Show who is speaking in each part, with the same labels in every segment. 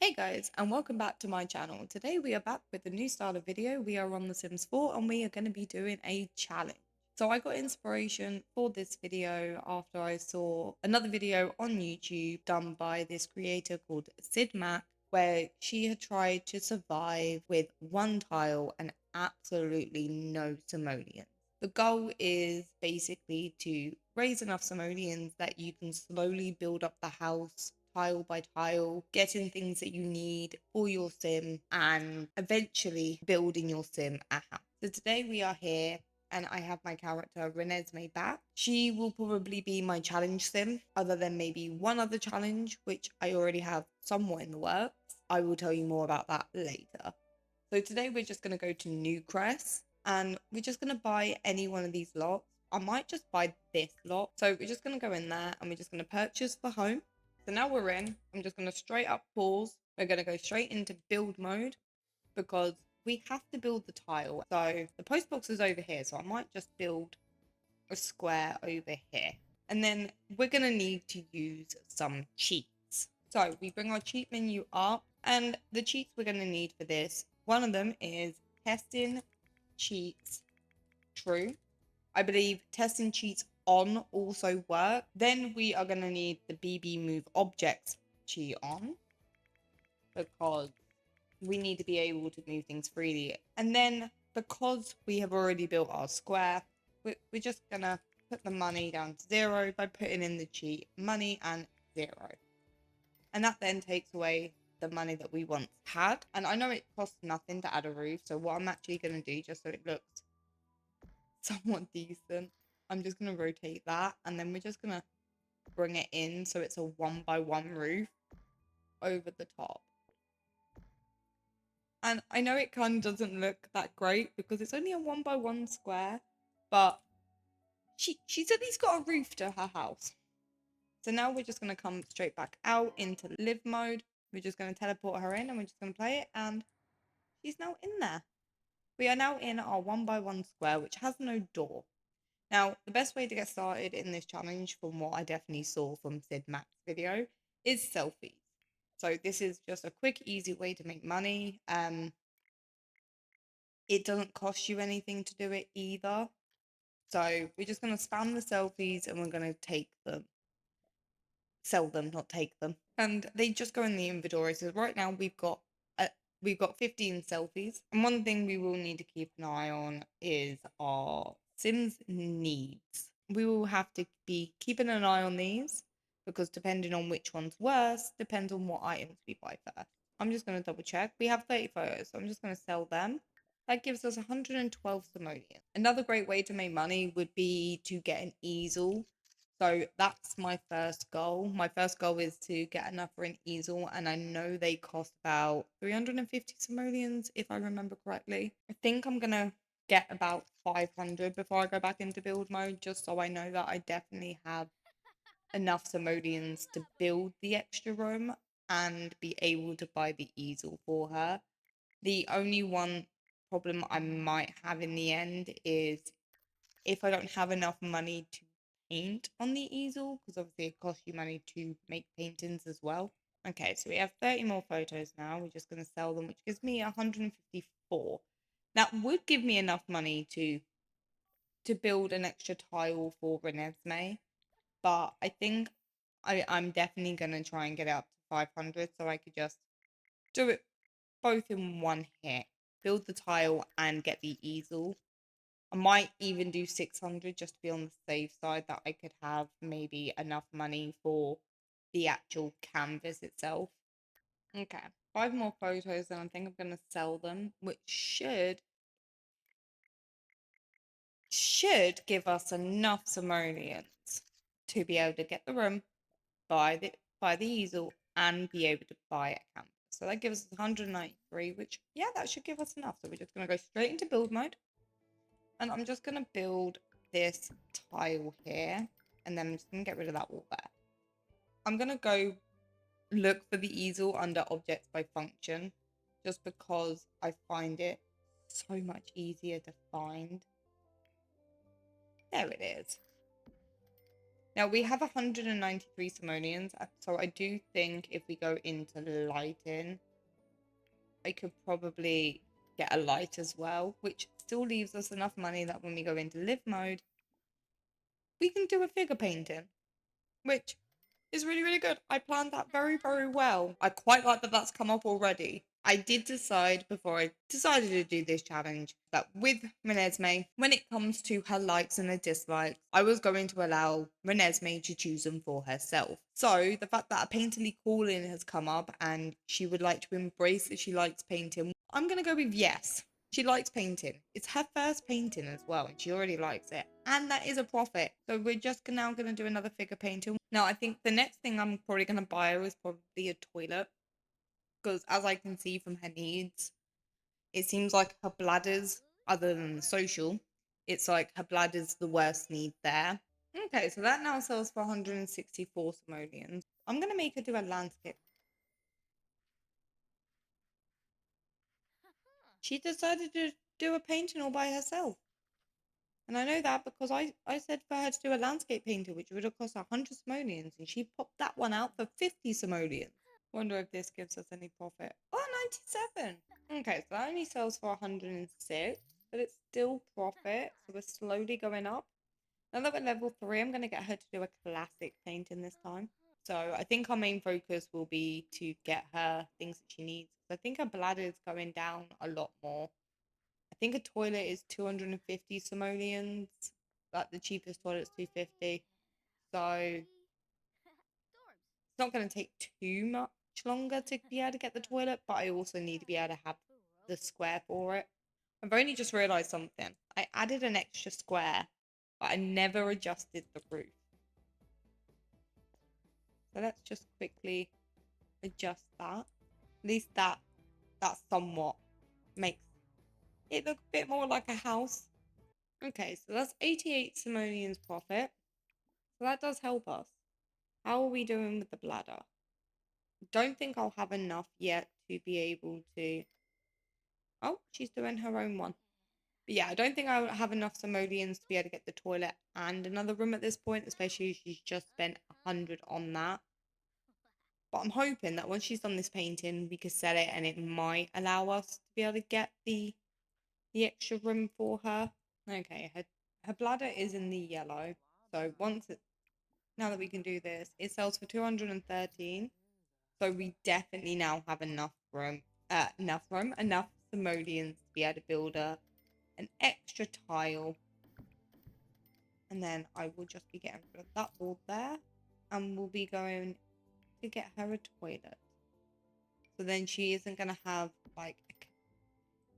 Speaker 1: Hey guys, and welcome back to my channel. Today we are back with a new style of video. We are on The Sims 4 and we are going to be doing a challenge. So I got inspiration for this video after I saw another video on YouTube done by this creator called Sid Mac, where she had tried to survive with one tile and absolutely no simoleons. The goal is basically to raise enough simoleons that you can slowly build up the house tile by tile, getting things that you need for your sim, and eventually building your sim a house. So today we are here and I have my character Renesmee back. She will probably be my challenge sim, other than maybe one other challenge, which I already have somewhat in the works. I will tell you more about that later. So today we're just going to go to Newcrest and we're just going to buy any one of these lots. I might just buy this lot. So we're just going to go in there and we're just going to purchase the home. So now we're in. I'm just going to straight up pause. We're going to go straight into build mode because we have to build the tile. So the post box is over here. So I might just build a square over here. And then we're going to need to use some cheats. So we bring our cheat menu up, and the cheats we're going to need for this, one of them is testing cheats true. I believe testing cheats on also work. Then we are going to need the BB move objects cheat on because we need to be able to move things freely. And then because we have already built our square, we're just going to put the money down to 0 by putting in the cheat money and 0. And that then takes away the money that we once had. And I know it costs nothing to add a roof. So what I'm actually going to do, just so it looks somewhat decent, I'm just going to rotate that. And then we're just going to bring it in so it's a 1x1 roof over the top. And I know it kind of doesn't look that great because it's only a 1x1 square, but she's at least got a roof to her house. So now we're just going to come straight back out into live mode. We're just going to teleport her in and we're just going to play it, and she's now in there. We are now in our 1x1 square, which has no door. Now, the best way to get started in this challenge, from what I definitely saw from Sid Mac's video, is selfies. So this is just a quick, easy way to make money. It doesn't cost you anything to do it either. So we're just going to spam the selfies and we're going to take them. Sell them, not take them. And they just go in the inventory. So right now we've got 15 selfies. And one thing we will need to keep an eye on is our Sims needs. We will have to be keeping an eye on these because depending on which one's worse, depends on what items we buy first. I'm just going to double check. We have 30 photos, so I'm just going to sell them. That gives us 112 simoleons. Another great way to make money would be to get an easel. So that's my first goal. My first goal is to get enough for an easel, and I know they cost about 350 simoleons, if I remember correctly. I think I'm gonna get about 500 before I go back into build mode, just so I know that I definitely have enough simoleons to build the extra room and be able to buy the easel for her. The only one problem I might have in the end is if I don't have enough money to paint on the easel, because obviously it costs you money to make paintings as well. Okay, so we have 30 more photos now. We're just going to sell them, which gives me 154. That would give me enough money to build an extra tile for Renesmee, but I think I'm definitely going to try and get it up to 500 so I could just do it both in one hit. Build the tile and get the easel. I might even do 600 just to be on the safe side, that I could have maybe enough money for the actual canvas itself. Okay, 5 more photos and I think I'm going to sell them, which should give us enough simoleons to be able to get the room, buy the easel, and be able to buy a canvas. So that gives us 193, which, yeah, that should give us enough. So we're just going to go straight into build mode. And I'm just going to build this tile here. And then I'm just going to get rid of that wall there. I'm going to go look for the easel under objects by function, just because I find it so much easier to find. There it is. Now we have 193 simoleons, so I do think if we go into lighting, I could probably get a light as well, which still leaves us enough money that when we go into live mode, we can do a figure painting, which is really, really good. I planned that very, very well. I quite like that that's come up already. I did decide before I decided to do this challenge that with Renesmee, when it comes to her likes and her dislikes, I was going to allow Renesmee to choose them for herself. So the fact that a painterly calling has come up and she would like to embrace that she likes painting, I'm going to go with yes. She likes painting. It's her first painting as well, and she already likes it. And that is a profit. So we're just now going to do another figure painting. Now, I think the next thing I'm probably going to buy her is probably a toilet. Because as I can see from her needs, it seems like her bladders, other than social, it's like her bladder's the worst need there. Okay, so that now sells for 164 simoleons. I'm going to make her do a landscape. She decided to do a painting all by herself. And I know that because I said for her to do a landscape painting, which would have cost 100 simoleons, and she popped that one out for 50 simoleons. Wonder if this gives us any profit. Oh, 97. Okay, so that only sells for 106, but it's still profit, so we're slowly going up. Now that we're level 3, I'm going to get her to do a classic painting this time. So I think our main focus will be to get her things that she needs. I think her bladder is going down a lot more. I think a toilet is 250 simoleons. Like the cheapest toilet is 250. So it's not going to take too much longer to be able to get the toilet, but I also need to be able to have the square for it. I've only just realised something. I added an extra square, but I never adjusted the roof. So let's just quickly adjust that. At least that somewhat makes it look a bit more like a house. Okay, so that's 88 simoleons profit. So that does help us. How are we doing with the bladder? Don't think I'll have enough yet to be able to... Oh, she's doing her own one. But yeah, I don't think I'll have enough simoleons to be able to get the toilet and another room at this point, especially if she's just spent 100 on that. But I'm hoping that once she's done this painting, we could sell it and it might allow us to be able to get the extra room for her. Okay, her bladder is in the yellow. So now that we can do this, it sells for 213. So we definitely now have enough simoleons to be able to build an extra tile. And then I will just be getting rid of that wall there. And we'll be going to get her a toilet. So then she isn't going to have like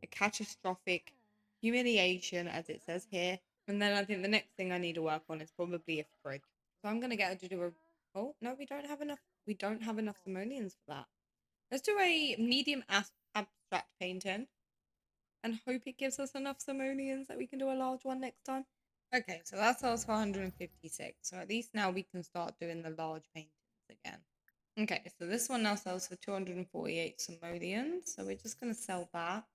Speaker 1: a catastrophic humiliation, as it says here. And then I think the next thing I need to work on is probably a fridge. So I'm going to get her to do a... Oh, no, we don't have enough. We don't have enough simoleons for that. Let's do a medium abstract painting and hope it gives us enough simoleons that we can do a large one next time. Okay, so that sells for 156. So at least now we can start doing the large paintings again. Okay, so this one now sells for 248 simoleons. So we're just going to sell that.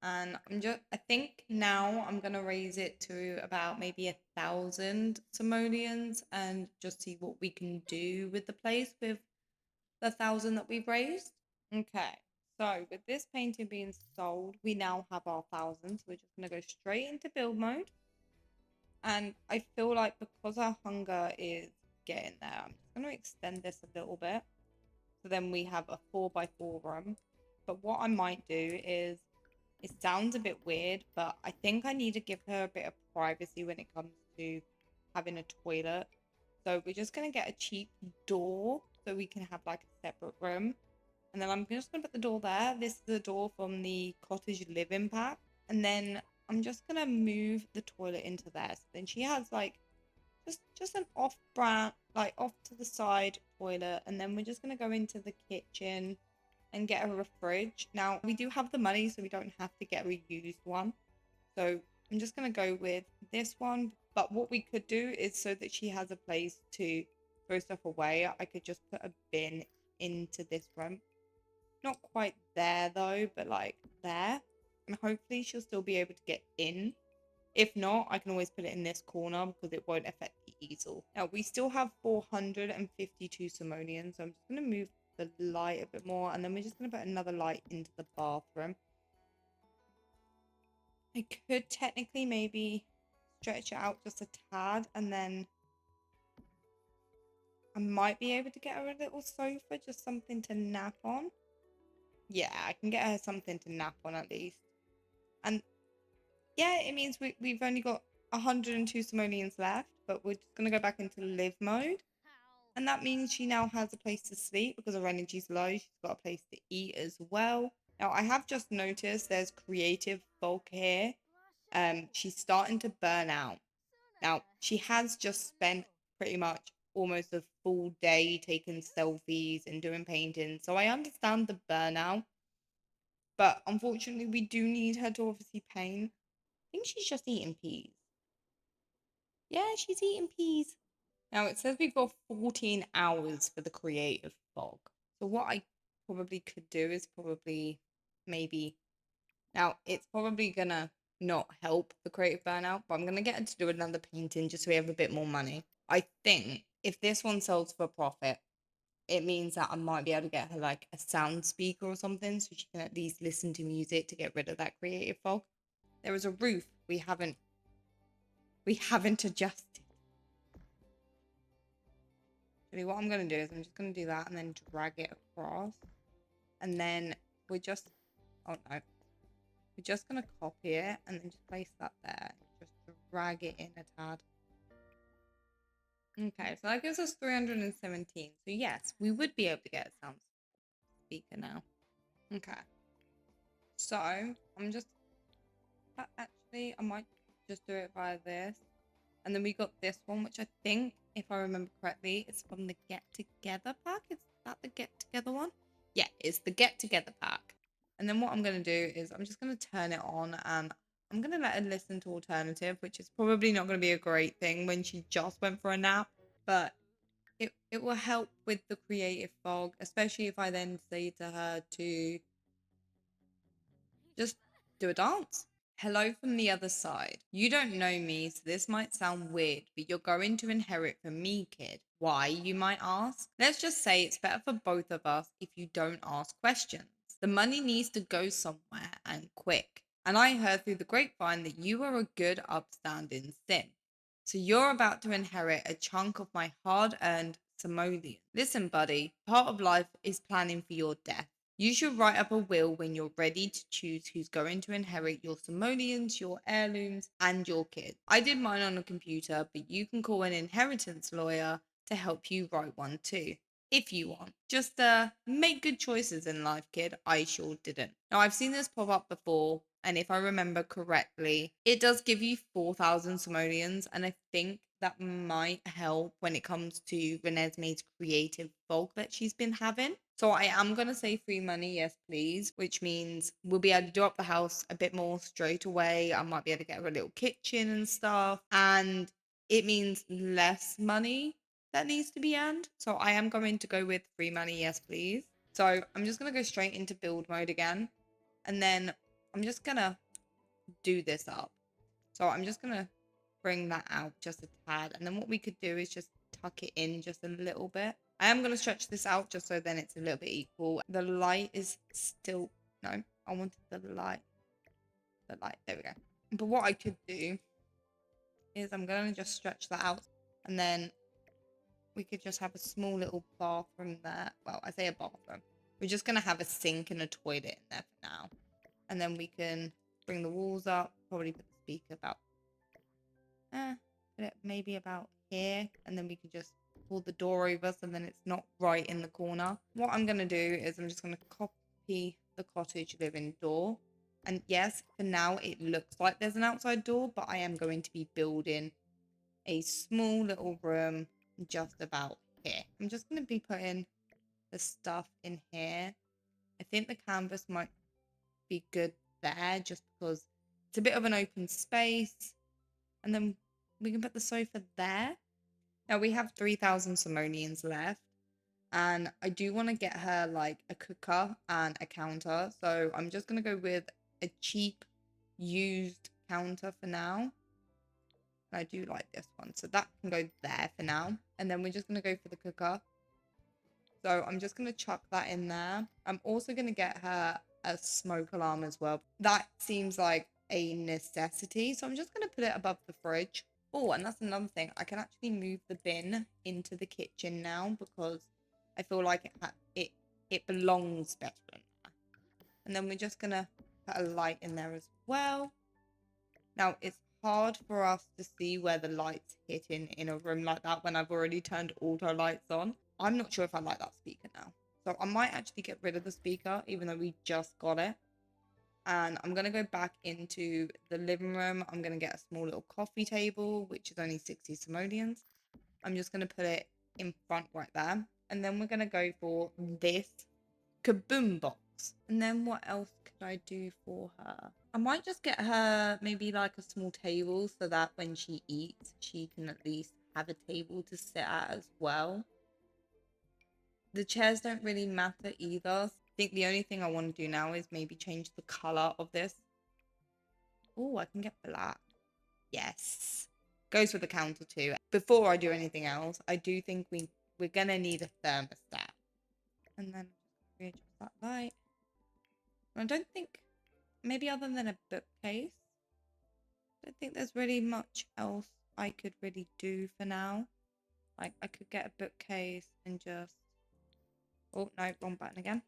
Speaker 1: And I think now I'm going to raise it to about maybe 1,000 simoleons and just see what we can do with the place with the 1,000 that we've raised. Okay, so with this painting being sold, we now have our 1,000. So we're just going to go straight into build mode. And I feel like because our hunger is getting there, I'm just going to extend this a little bit. So then we have a 4x4 room. But what I might do is, it sounds a bit weird, but I think I need to give her a bit of privacy when it comes to having a toilet. So we're just going to get a cheap door so we can have like a separate room. And then I'm just going to put the door there. This is the door from the cottage living pack. And then I'm just going to move the toilet into there. So then she has like just an off-brand, like off to the side toilet. And then we're just going to go into the kitchen and get her a fridge. Now, we do have the money, so we don't have to get a used one. So I'm just going to go with this one. But what we could do is so that she has a place to throw stuff away, I could just put a bin into this room. Not quite there though, but like there. And hopefully she'll still be able to get in. If not, I can always put it in this corner because it won't affect the easel. Now, we still have 452 simoleons, so I'm just going to move the light a bit more, and then we're just going to put another light into the bathroom. I could technically maybe stretch it out just a tad, and then I might be able to get her a little sofa, just something to nap on. Yeah, I can get her something to nap on at least. And yeah, it means we've only got 102 simoleons left, but we're just going to go back into live mode. And that means she now has a place to sleep because her energy's low. She's got a place to eat as well. Now, I have just noticed there's creative folk here. She's starting to burn out. Now, she has just spent pretty much almost a full day taking selfies and doing painting. So I understand the burnout. But unfortunately, we do need her to obviously paint. I think she's just eating peas. Yeah, she's eating peas. Now, it says we've got 14 hours for the creative fog. So what I probably could do is probably maybe... Now, it's probably gonna not help the creative burnout, but I'm gonna get her to do another painting just so we have a bit more money. I think if this one sells for profit, it means that I might be able to get her like a sound speaker or something so she can at least listen to music to get rid of that creative fog. There is a roof we haven't adjusted. Actually, what I'm gonna do is I'm just gonna do that and then drag it across. And then we're just oh no. We're just gonna copy it and then just place that there. Just drag it in a tad. Okay, so that gives us 317. So yes, we would be able to get a sound speaker now. Okay. So I'm just actually I might just do it via this. And then we got this one, which I think, if I remember correctly, is from the Get Together pack. Is that the Get Together one? Yeah, it's the Get Together pack. And then what I'm going to do is I'm just going to turn it on and I'm going to let her listen to alternative, which is probably not going to be a great thing when she just went for a nap. But it will help with the creative fog, especially if I then say to her to just do a dance. Hello from the other side. You don't know me, so this might sound weird, but you're going to inherit from me, kid. Why, you might ask? Let's just say it's better for both of us if you don't ask questions. The money needs to go somewhere and quick. And I heard through the grapevine that you are a good, upstanding sim. So you're about to inherit a chunk of my hard-earned simoleon. Listen, buddy, part of life is planning for your death. You should write up a will when you're ready to choose who's going to inherit your simoleons, your heirlooms, and your kids. I did mine on a computer, but you can call an inheritance lawyer to help you write one too, if you want. Just make good choices in life, kid. I sure didn't. Now, I've seen this pop up before, and if I remember correctly, it does give you 4,000 simoleons, and I think that might help when it comes to Renesmee's creative fog that she's been having. So I am going to say free money, yes, please, which means we'll be able to do up the house a bit more straight away. I might be able to get her a little kitchen and stuff. And it means less money that needs to be earned. So I am going to go with free money, yes, please. So I'm just going to go straight into build mode again. And then I'm just going to do this up. So I'm just going to bring that out just a tad. And then what we could do is just tuck it in just a little bit. I am going to stretch this out just so then it's a little bit equal. The light is still... No, I wanted the light. The light. There we go. But what I could do is I'm going to just stretch that out. And then we could just have a small little bathroom there. Well, I say a bathroom. We're just going to have a sink and a toilet in there for now. And then we can bring the walls up. Probably put the speaker about... put it maybe about here. And then we could just pull the door over so then it's not right in the corner. What I'm going to do is I'm just going to copy the cottage living door. And yes, for now it looks like there's an outside door, but I am going to be building a small little room just about here. I'm just going to be putting the stuff in here. I think the canvas might be good there just because it's a bit of an open space. And then we can put the sofa there. Now we have 3,000 simoleons left. And I do want to get her like a cooker and a counter. So I'm just going to go with a cheap used counter for now. I do like this one. So that can go there for now. And then we're just going to go for the cooker. So I'm just going to chuck that in there. I'm also going to get her a smoke alarm as well. That seems like a necessity. So I'm just going to put it above the fridge. Oh, and that's another thing. I can actually move the bin into the kitchen now because I feel like it belongs better in there. And then we're just going to put a light in there as well. Now, it's hard for us to see where the lights hit in a room like that when I've already turned auto lights on. I'm not sure if I like that speaker now. So I might actually get rid of the speaker, even though we just got it. And I'm going to go back into the living room. I'm going to get a small little coffee table, which is only 60 simoleons. I'm just going to put it in front right there. And then we're going to go for this kaboom box. And then what else could I do for her? I might just get her maybe like a small table so that when she eats, she can at least have a table to sit at as well. The chairs don't really matter either. I think the only thing I want to do now is maybe change the color of this. Oh, I can get black. Yes. Goes with the counter too. Before I do anything else, I do think we're going to need a thermostat. And then readjust that light. I don't think, maybe other than a bookcase, I don't think there's really much else I could really do for now. Like, I could get a bookcase and just... Oh, no, wrong button again.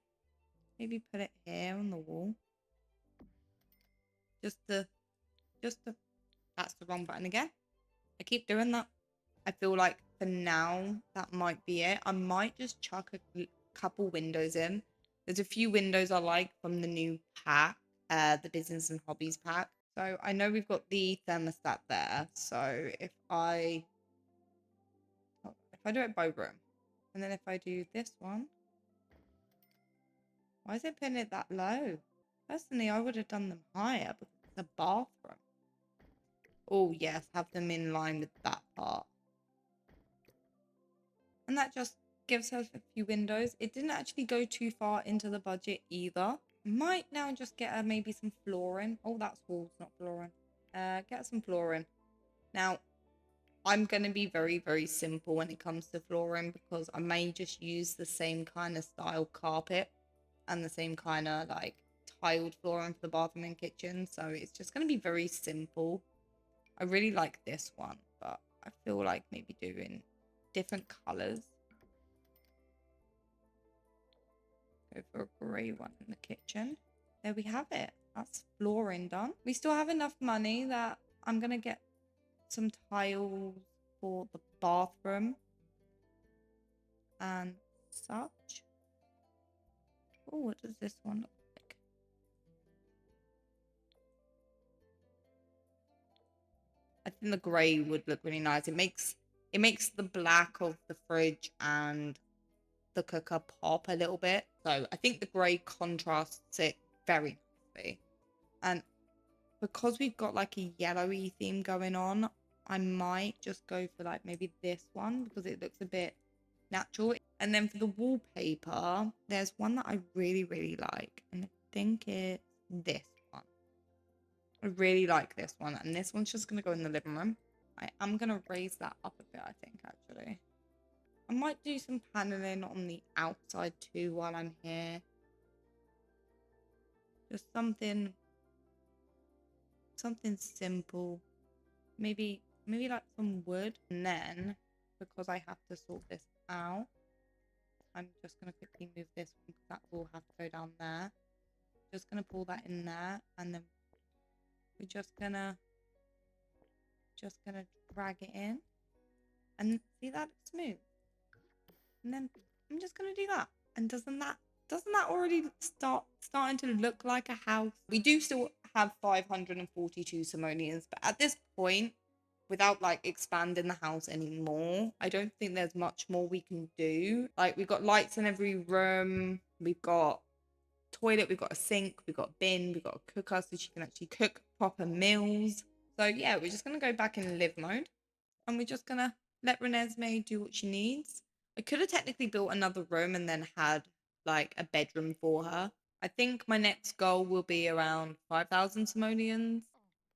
Speaker 1: Maybe put it here on the wall. Just to... That's the wrong button again. I keep doing that. I feel like for now, that might be it. I might just chuck a couple windows in. There's a few windows I like from the new pack, the business and hobbies pack. So I know we've got the thermostat there. So if I do it by room, and then if I do this one, why is it putting it that low? Personally, I would have done them higher because it's a bathroom. Oh yes, have them in line with that part. And that just gives us a few windows. It didn't actually go too far into the budget either. Might now just get her maybe some flooring. Oh, that's walls, not flooring. Get some flooring. Now, I'm going to be very, very simple when it comes to flooring because I may just use the same kind of style carpet and the same kind of like tiled flooring for the bathroom and kitchen. So it's just going to be very simple. I really like this one, but I feel like maybe doing different colors. Go for a grey one in the kitchen. There we have it. That's flooring done. We still have enough money that I'm going to get some tiles for the bathroom and such. Oh, what does this one look like? I think the grey would look really nice. It makes the black of the fridge and the cooker pop a little bit. So I think the grey contrasts it very nicely. And because we've got like a yellowy theme going on, I might just go for like maybe this one because it looks a bit natural. And then for the wallpaper, there's one that I really, really like. And I think it's this one. I really like this one. And this one's just going to go in the living room. I am going to raise that up a bit, I think, actually. I might do some paneling on the outside too while I'm here. Just something simple. Maybe like some wood. And then, because I have to sort this out, I'm just going to quickly move this one because that will have to go down there. Just going to pull that in there, and then we're just gonna drag it in. And see, that looks smooth. And then I'm just gonna do that. And doesn't that already starting to look like a house? We do still have 542 simoleons, but at this point, without like expanding the house anymore, I don't think there's much more we can do. Like, we've got lights in every room, we've got toilet, we've got a sink, we've got a bin, we've got a cooker so she can actually cook proper meals. So yeah, we're just gonna go back in live mode, and we're just gonna let Renesmee do what she needs. I could have technically built another room and then had like a bedroom for her. I think my next goal will be around 5,000 simoleons.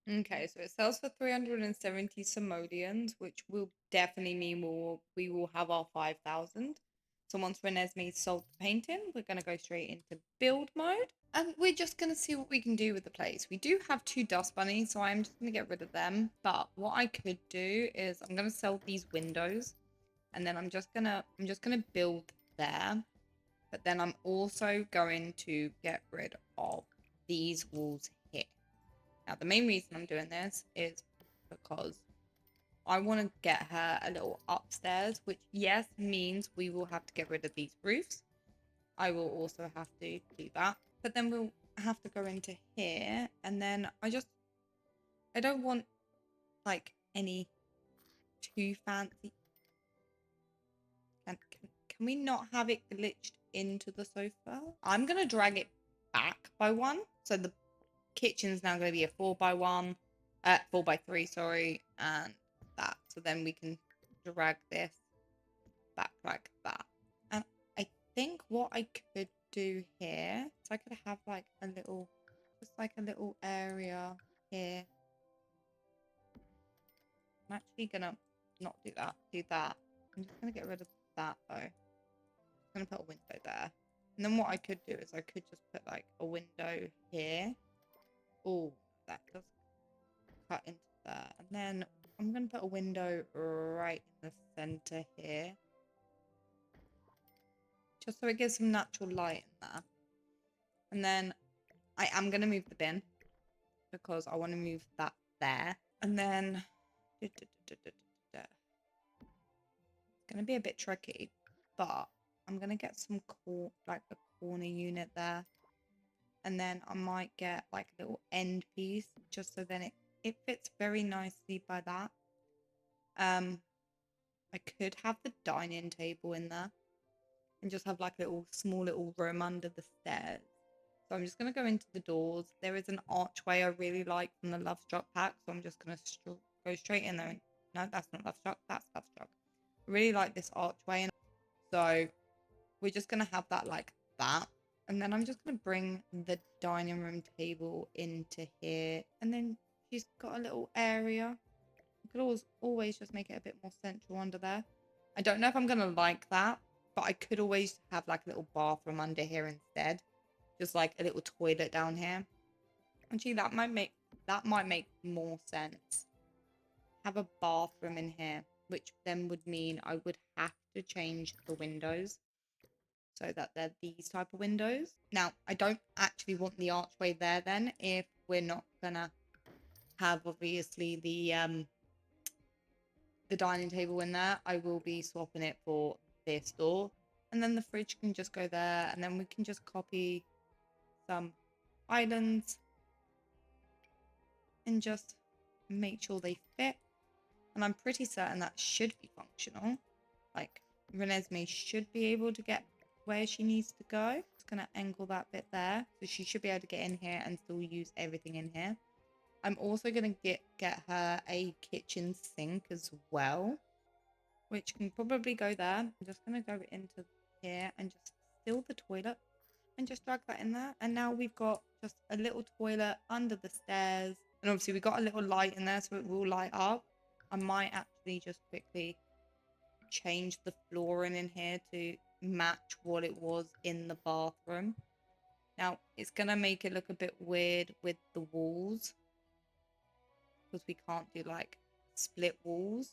Speaker 1: Okay, so it sells for 370 simoleons, which will definitely mean we will have our 5,000. So once Renesmee sold the painting, we're going to go straight into build mode. And we're just going to see what we can do with the place. We do have 2 dust bunnies, so I'm just going to get rid of them. But what I could do is I'm going to sell these windows. And then I'm just gonna build there. But then I'm also going to get rid of these walls here. Now, the main reason I'm doing this is because I want to get her a little upstairs, which, yes, means we will have to get rid of these roofs. I will also have to do that. But then we'll have to go into here. And then I don't want, like, any too fancy. Can we not have it glitched into the sofa? I'm going to drag it back by 1. So the kitchen's now going to be a 4x1, 4x3, sorry, and that. So then we can drag this back like that. And I think what I could do here is I could have like a little, just like a little area here. I'm actually going to not do that, do that. I'm just going to get rid of that though. I'm going to put a window there. And then what I could do is I could just put like a window here. Oh, that does cut into there. And then I'm going to put a window right in the center here. Just so it gives some natural light in there. And then I am going to move the bin because I want to move that there. And then it's going to be a bit tricky, but I'm going to get some like a corner unit there. And then I might get like a little end piece just so then it fits very nicely by that. I could have the dining table in there and just have like a small little room under the stairs. So I'm just going to go into the doors. There is an archway I really like from the Love Struck pack, so I'm just going to go straight in there. No, that's not Love Struck, that's Love Struck. I really like this archway, and so we're just going to have that like that. And then I'm just going to bring the dining room table into here. And then she's got a little area. You could always just make it a bit more central under there. I don't know if I'm going to like that, but I could always have like a little bathroom under here instead. Just like a little toilet down here. Actually, that might make more sense. Have a bathroom in here, which then would mean I would have to change the windows so that they're these type of windows. Now, I don't actually want the archway there then if we're not gonna have obviously the dining table in there. I will be swapping it for this door. And then the fridge can just go there, and then we can just copy some islands and just make sure they fit. And I'm pretty certain that should be functional. Like, Renesmee should be able to get where she needs to go. Just gonna angle that bit there. So she should be able to get in here and still use everything in here. I'm also gonna get her a kitchen sink as well, which can probably go there. I'm just gonna go into here and just steal the toilet and just drag that in there. And now we've got just a little toilet under the stairs. And obviously we got a little light in there so it will light up. I might actually just quickly change the flooring in here to match what it was in the bathroom. Now, it's going to make it look a bit weird with the walls because we can't do like split walls.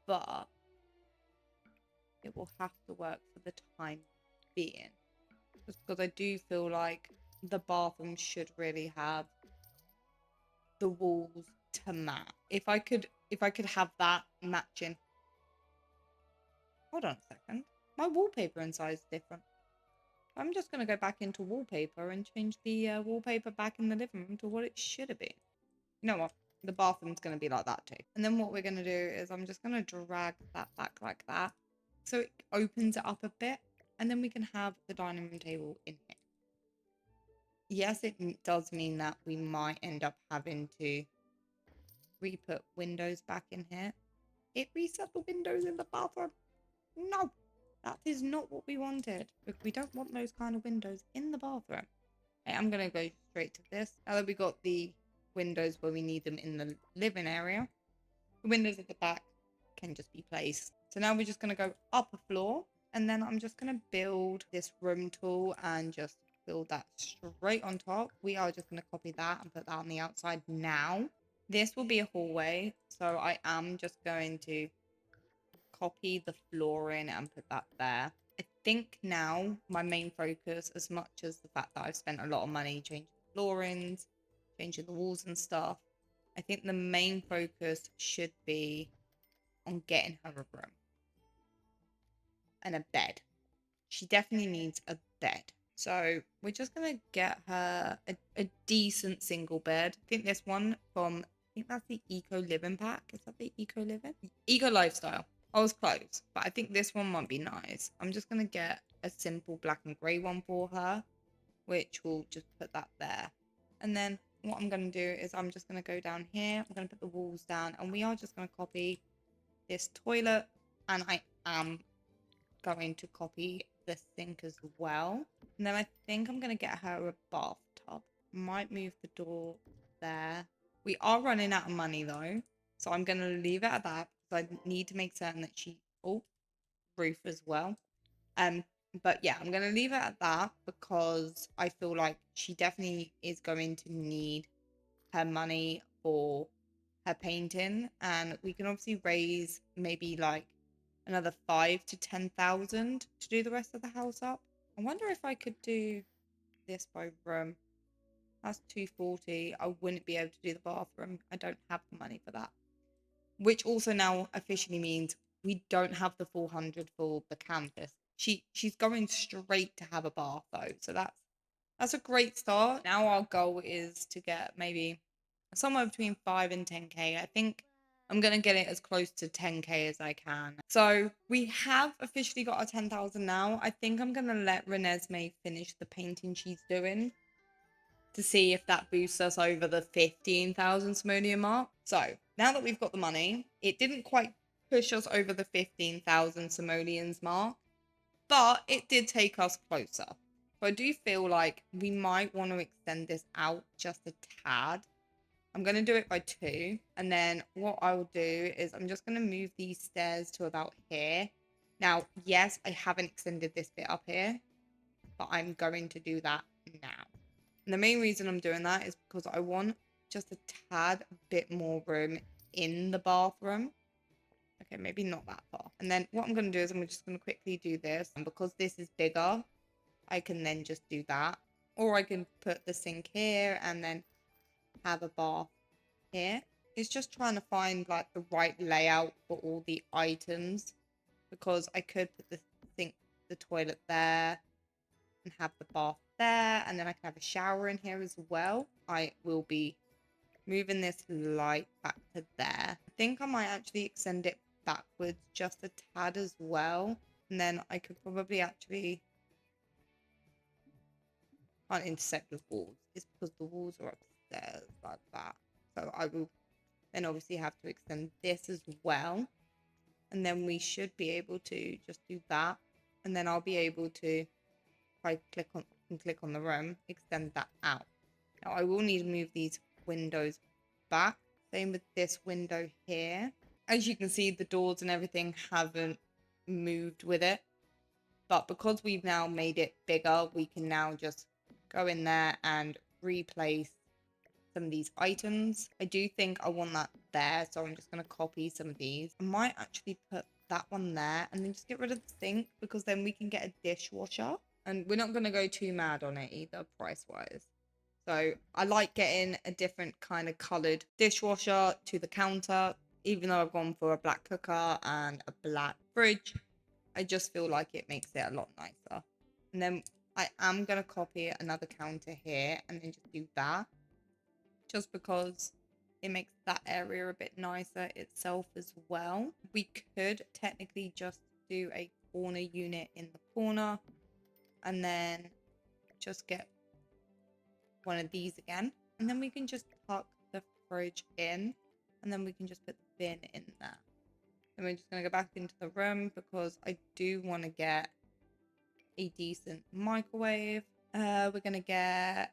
Speaker 1: But it will have to work for the time being. Just because I do feel like the bathroom should really have the walls to match. If I could have that matching. Hold on a second. My wallpaper inside is different. I'm just going to go back into wallpaper and change the wallpaper back in the living room to what it should have been. You know what? The bathroom's going to be like that too. And then what we're going to do is I'm just going to drag that back like that. So it opens it up a bit. And then we can have the dining room table in here. Yes, it does mean that we might end up having to re-put windows back in here. It reset the windows in the bathroom. No, that is not what we wanted. We don't want those kind of windows in the bathroom. I'm gonna go straight to this. Now that we got the windows where we need them in the living area, the windows at the back can just be placed. So now we're just gonna go up a floor, and then I'm just gonna build this room tool and just build that straight on top. We are just gonna copy that and put that on the outside now. This will be a hallway, so I am just going to copy the flooring and put that there. I think now my main focus, as much as the fact that I've spent a lot of money changing the floorings, changing the walls and stuff, I think the main focus should be on getting her a room and a bed. She definitely needs a bed. So we're just going to get her a decent single bed. I think this one from, I think that's the Eco Living pack. Is that the Eco Living? Eco Lifestyle. I was close, but I think this one might be nice. I'm just going to get a simple black and grey one for her, which will just put that there. And then what I'm going to do is I'm just going to go down here. I'm going to put the walls down, and we are just going to copy this toilet, and I am going to copy the sink as well. And then I think I'm going to get her a bathtub. Might move the door there. We are running out of money though, so I'm going to leave it at that because I need to make certain that she... Oh, roof as well. Um, but yeah, I'm going to leave it at that because I feel like she definitely is going to need her money for her painting, and we can obviously raise maybe like another 5 to 10,000 to do the rest of the house up. I wonder if I could do this by room. That's 240. I wouldn't be able to do the bathroom. I don't have the money for that. Which also now officially means we don't have the 400 for the canvas. She's going straight to have a bath though, so that's a great start. Now our goal is to get maybe somewhere between 5 and 10k. I think I'm going to get it as close to 10k as I can. So we have officially got our 10,000 now. I think I'm going to let Renesmee finish the painting she's doing to see if that boosts us over the 15,000 simoleon mark. So now that we've got the money, it didn't quite push us over the 15,000 simoleons mark, but it did take us closer. So I do feel like we might want to extend this out just a tad. I'm going to do it by 2. And then what I will do is I'm just going to move these stairs to about here. Now, yes, I haven't extended this bit up here, but I'm going to do that now. And the main reason I'm doing that is because I want just a tad bit more room in the bathroom. Okay, maybe not that far. And then what I'm going to do is I'm just going to quickly do this. And because this is bigger, I can then just do that. Or I can put the sink here and then have a bath here. It's just trying to find like the right layout for all the items, because I could put the sink, the toilet there and have the bath there, and then I can have a shower in here as well. I will be moving this light back to there. I think I might actually extend it backwards just a tad as well, and then I could probably actually... Can't intersect with walls. It's because the walls are upstairs like that. So I will then obviously have to extend this as well. And then we should be able to just do that. And then I'll be able to, if I click on the room, extend that out. Now I will need to move these windows back. Same with this window here. As you can see, the doors and everything haven't moved with it. But because we've now made it bigger, we can now just go in there and replace some of these items. I do think I want that there, so I'm just going to copy some of these. I might actually put that one there and then just get rid of the sink, because then we can get a dishwasher. And we're not going to go too mad on it either, price-wise. So I like getting a different kind of coloured dishwasher to the counter, even though I've gone for a black cooker and a black fridge. I just feel like it makes it a lot nicer. And then I am going to copy another counter here and then just do that, just because it makes that area a bit nicer itself as well. We could technically just do a corner unit in the corner and then just get one of these again, and then we can just tuck the fridge in, and then we can just put the bin in there. And we're just going to go back into the room because I do want to get a decent microwave. We're gonna get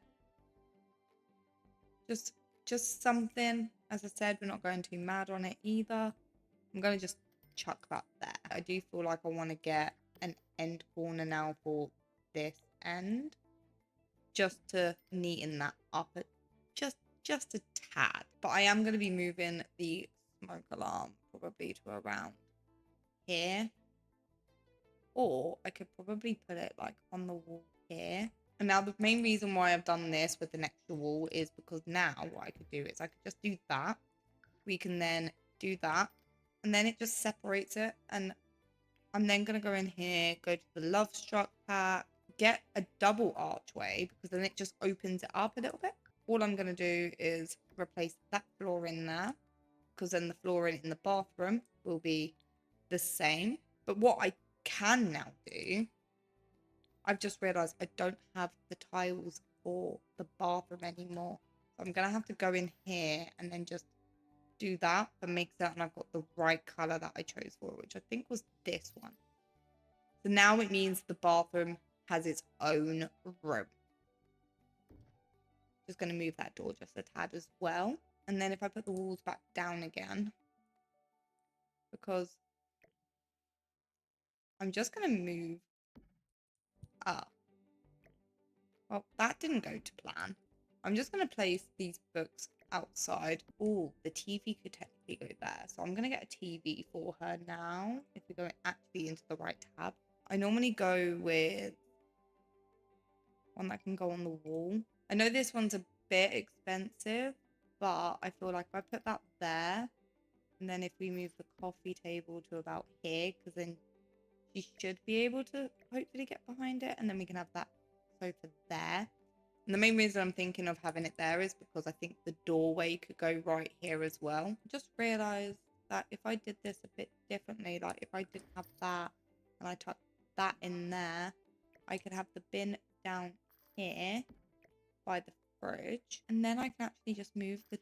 Speaker 1: just just something. As I said, we're not going too mad on it either. I'm gonna just chuck that there. I do feel like I want to get an end corner now for this end, just to neaten that up just a tad. But I am going to be moving the smoke alarm probably to around here, or I could probably put it like on the wall here. And now the main reason why I've done this with an extra wall is because now what I could do is I could just do that. We can then do that, and then it just separates it. And I'm then going to go in here, go to the Love Struck pack, get a double archway, because then it just opens it up a little bit. All I'm going to do is replace that flooring there, because then the flooring in the bathroom will be the same. But what I can now do, I've just realised I don't have the tiles for the bathroom anymore. So I'm going to have to go in here and then just do that and make certain I've got the right colour that I chose for, which I think was this one. So now it means the bathroom has its own room. Just going to move that door just a tad as well. And then if I put the walls back down again, because I'm just going to move up. Well, that didn't go to plan. I'm just going to place these books outside. Oh, the TV could technically go there. So I'm going to get a TV for her now. If we go actually into the right tab. I normally go with one that can go on the wall. I know this one's a bit expensive, but I feel like if I put that there, and then if we move the coffee table to about here, because then she should be able to hopefully get behind it, and then we can have that sofa there. And the main reason I'm thinking of having it there is because I think the doorway could go right here as well. Just realised that if I did this a bit differently, like if I didn't have that and I tucked that in there, I could have the bin down here by the fridge, and then I can actually just move the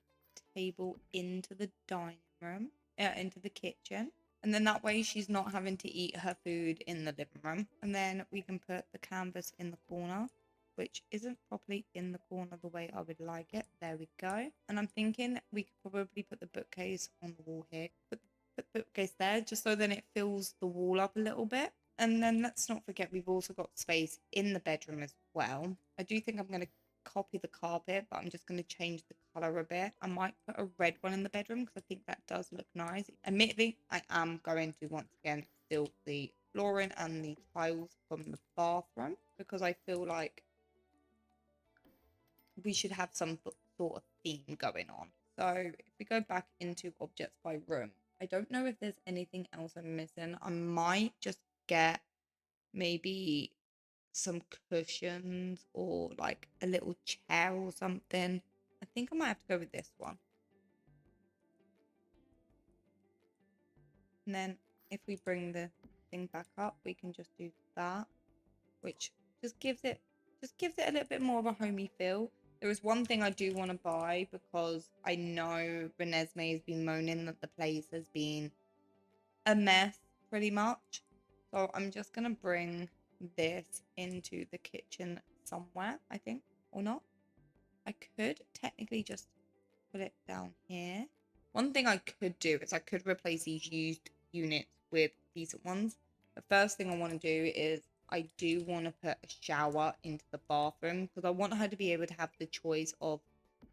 Speaker 1: table into the dining room, into the kitchen, and then that way she's not having to eat her food in the living room. And then we can put the canvas in the corner, which isn't properly in the corner the way I would like it. There we go. And I'm thinking we could probably put the bookcase on the wall here, put the bookcase there, just so then it fills the wall up a little bit. And then let's not forget we've also got space in the bedroom as well. I do think I'm going to copy the carpet, but I'm just going to change the colour a bit. I might put a red one in the bedroom because I think that does look nice. Admittedly, I am going to once again steal the flooring and the tiles from the bathroom because I feel like we should have some sort of theme going on. So if we go back into objects by room, I don't know if there's anything else I'm missing. I might just get maybe some cushions or like a little chair or something. I think I might have to go with this one. And then if we bring the thing back up, we can just do that, which just gives it a little bit more of a homey feel. There is one thing I do want to buy because I know Renesmee has been moaning that the place has been a mess pretty much. So I'm just going to bring this into the kitchen somewhere, I think, or not. I could technically just put it down here. One thing I could do is I could replace these used units with decent ones. The first thing I want to do is I do want to put a shower into the bathroom because I want her to be able to have the choice of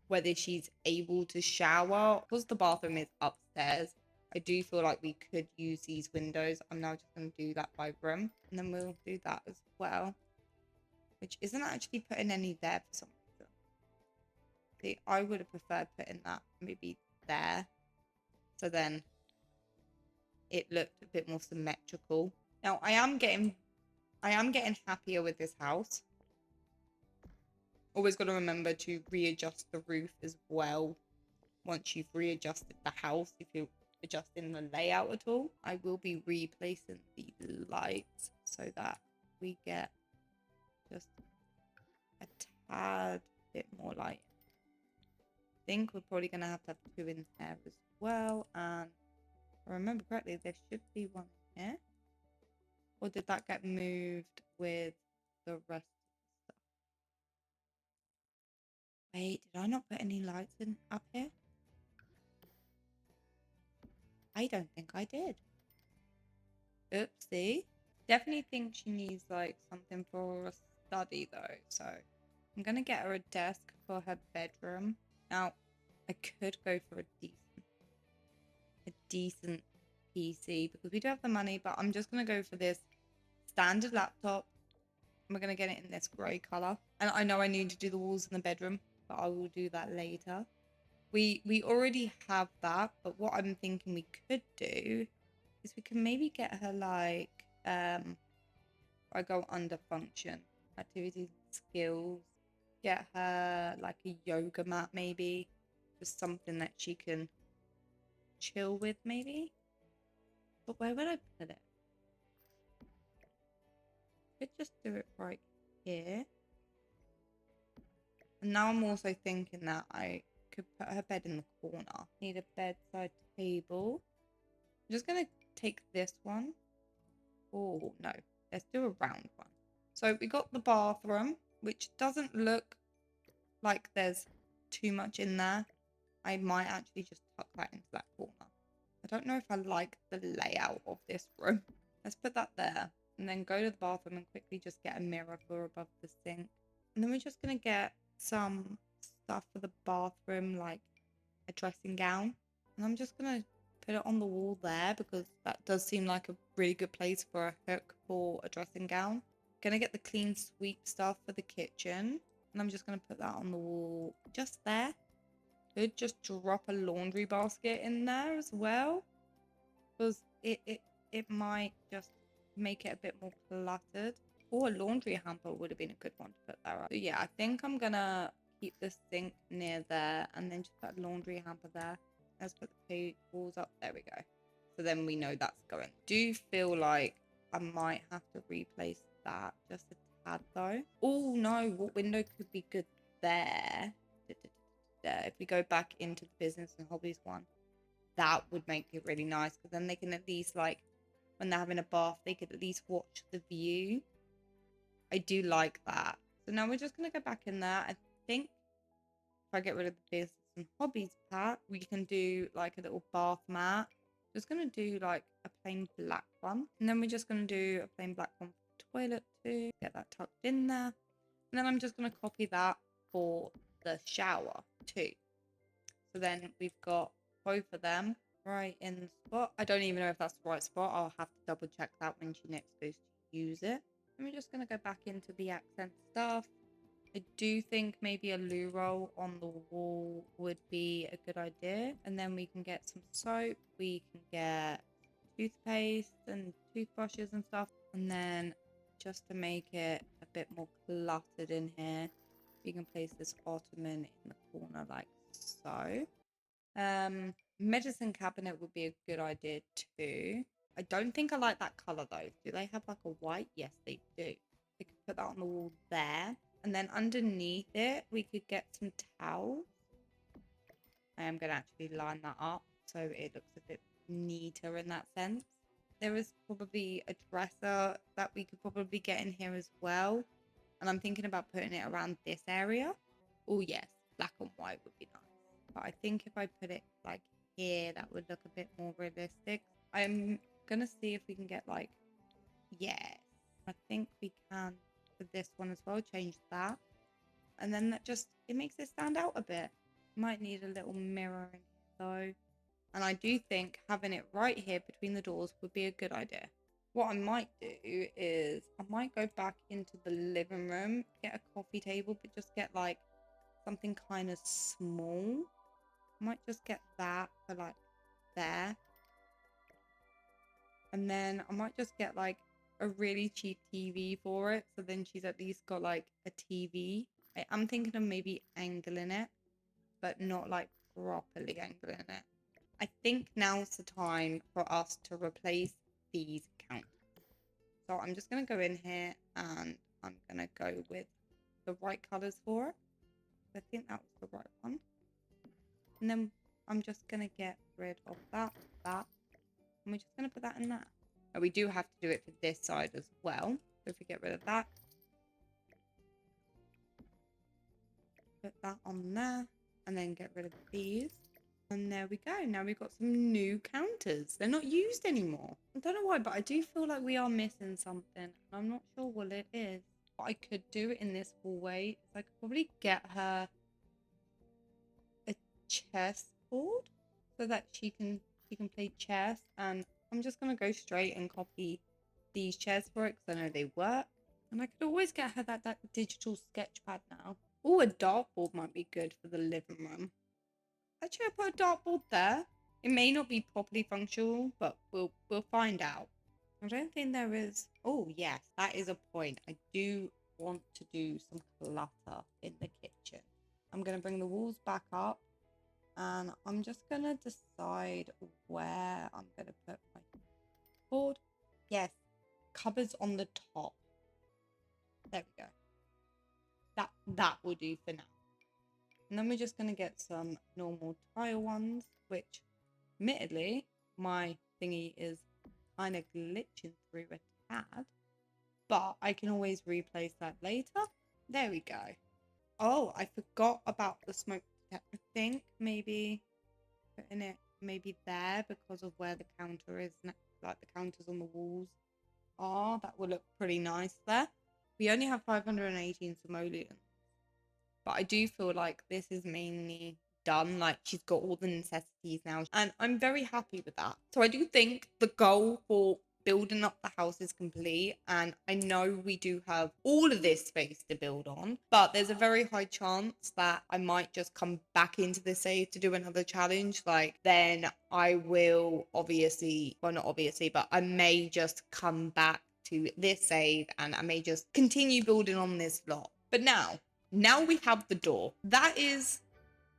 Speaker 1: whether she's able to shower. Because the bathroom is upstairs, I do feel like we could use these windows. I'm now just going to do that by room, and then we'll do that as well, which isn't actually putting any there for some reason. See, I would have preferred putting that maybe there, so then it looked a bit more symmetrical. Now I am getting happier with this house. Always got to remember to readjust the roof as well once you've readjusted the house. If you're adjusting the layout at all, I will be replacing the lights so that we get just a tad bit more light. I think we're probably going to have two in there as well, and if I remember correctly, there should be one here. Or did that get moved with the rest of the stuff? Wait, did I not put any lights in up here? I don't think I did. Oopsie. Definitely think she needs like something for a study though. So I'm gonna get her a desk for her bedroom. Now I could go for a decent PC because we do have the money, but I'm just gonna go for this standard laptop. We're gonna get it in this grey color. And I know I need to do the walls in the bedroom, but I will do that later. We already have that, but what I'm thinking we could do is we can maybe get her like I go under function, activities, skills, get her like a yoga mat maybe, just something that she can chill with maybe. But where would I put it? Could just do it right here. And now I'm also thinking that I could put her bed in the corner. Need a bedside table. I'm just gonna take this one. Oh no, let's do a round one. So we got the bathroom, which doesn't look like there's too much in there. I might actually just tuck that into that corner. I don't know if I like the layout of this room. Let's put that there and then go to the bathroom and quickly just get a mirror for above the sink. And then we're just going to get some stuff for the bathroom, like a dressing gown. And I'm just going to put it on the wall there because that does seem like a really good place for a hook for a dressing gown. Gonna get the clean sweep stuff for the kitchen. And I'm just going to put that on the wall just there. Could just drop a laundry basket in there as well. Because it might just make it a bit more cluttered. Or a laundry hamper would have been a good one to put there. So yeah, I think I'm going to keep the sink near there. And then just put a laundry hamper there. Let's put the tables up. There we go. So then we know that's going. Do feel like I might have to replace that just a tad though. Oh no, what window could be good there? If we go back into the business and hobbies one, that would make it really nice because then they can at least like when they're having a bath, they could at least watch the view. I do like that. So now we're just gonna go back in there. I think if I get rid of the business and hobbies pack, we can do like a little bath mat. Just gonna do like a plain black one, and then we're just gonna do a plain black one for the toilet too. Get that tucked in there, and then I'm just gonna copy that for the shower too. So then we've got both of them right in the spot. I don't even know if that's the right spot. I'll have to double check that when she next goes to use it. And we're just gonna go back into the accent stuff. I do think maybe a loo roll on the wall would be a good idea. And then we can get some soap. We can get toothpaste and toothbrushes and stuff. And then just to make it a bit more cluttered in here, we can place this ottoman in the corner like so. Medicine cabinet would be a good idea too. I don't think I like that color though. Do they have like a white? Yes, they do. We could put that on the wall there. And then underneath it, we could get some towels. I am going to actually line that up so it looks a bit neater in that sense. There is probably a dresser that we could probably get in here as well. And I'm thinking about putting it around this area. Oh yes, black and white would be nice. But I think if I put it like here, that would look a bit more realistic. I'm going to see if we can get like, yes, I think we can for this one as well, change that. And then that just, it makes it stand out a bit. Might need a little mirror in here though. And I do think having it right here between the doors would be a good idea. What I might do is I might go back into the living room, get a coffee table, but just get like something kind of small. I might just get that for like there. And then I might just get like a really cheap TV for it. So then she's at least got like a TV. I'm thinking of maybe angling it, but not like properly angling it. I think now's the time for us to replace these counters. So I'm just going to go in here and I'm going to go with the right colors for it. I think that was the right one. And then I'm just going to get rid of that. And we're just going to put that in there. Now we do have to do it for this side as well. So if we get rid of that, put that on there and then get rid of these. And there we go. Now we've got some new counters. They're not used anymore. I don't know why, but I do feel like we are missing something. I'm not sure what it is. What I could do in this hallway is I could probably get her a chessboard so that she can play chess. And I'm just gonna go straight and copy these chairs for it because I know they work. And I could always get her that digital sketch pad now. Oh, a dartboard might be good for the living room. Actually, I put a dartboard there. It may not be properly functional, but we'll find out. I don't think there is. Oh yes, that is a point. I do want to do some clutter in the kitchen. I'm gonna bring the walls back up, and I'm just gonna decide where I'm gonna put my board. Yes, cupboards on the top. There we go. That will do for now. And then we're just going to get some normal tile ones, which admittedly my thingy is kind of glitching through a tad, but I can always replace that later. There we go. Oh, I forgot about the smoke detector. I think maybe putting it maybe there because of where the counter is, like the counters on the walls are. That will look pretty nice there. We only have 518 simoleons, but I do feel like this is mainly done. Like she's got all the necessities now, and I'm very happy with that. So I do think the goal for building up the house is complete, and I know we do have all of this space to build on, but there's a very high chance that I might just come back into this save to do another challenge. Like then I will obviously, well not obviously, but I may just come back to this save and I may just continue building on this lot. But now we have the door. That is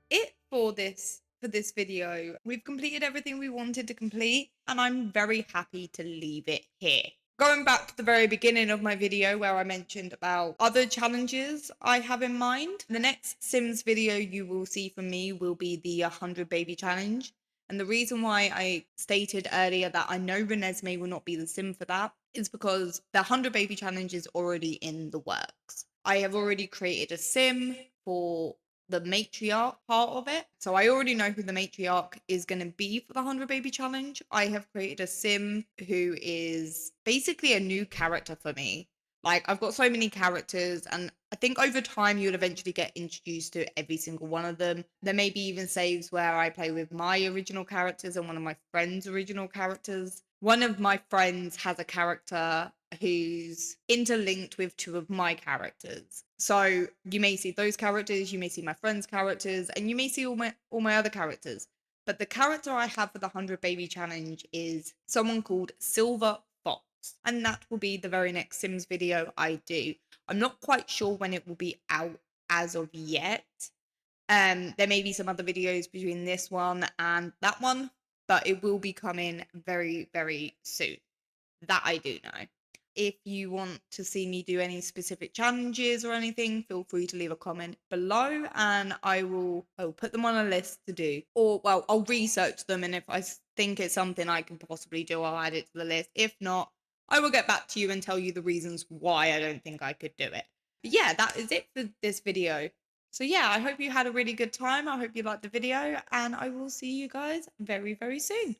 Speaker 1: it for this video. We've completed everything we wanted to complete, and I'm very happy to leave it here. Going back to the very beginning of my video where I mentioned about other challenges I have in mind, the next Sims video you will see from me will be the 100 baby challenge. And the reason why I stated earlier that I know Renesmee will not be the sim for that is because the 100 baby challenge is already in the works. I have already created a sim for the matriarch part of it. So I already know who the matriarch is going to be for the 100 baby challenge. I have created a sim who is basically a new character for me. Like I've got so many characters, and I think over time you'll eventually get introduced to every single one of them. There may be even saves where I play with my original characters and one of my friends' original characters. One of my friends has a character who's interlinked with two of my characters. So you may see those characters, you may see my friends' characters, and you may see all my other characters. But the character I have for the 100 baby challenge is someone called Silver Fox. And that will be the very next Sims video I do. I'm not quite sure when it will be out as of yet. There may be some other videos between this one and that one, but it will be coming very, very soon. That I do know. If you want to see me do any specific challenges or anything, feel free to leave a comment below and I will put them on a list to do. Or, well, I'll research them, and if I think it's something I can possibly do, I'll add it to the list. If not, I will get back to you and tell you the reasons why I don't think I could do it. But yeah, that is it for this video. So yeah, I hope you had a really good time. I hope you liked the video, and I will see you guys very, very soon.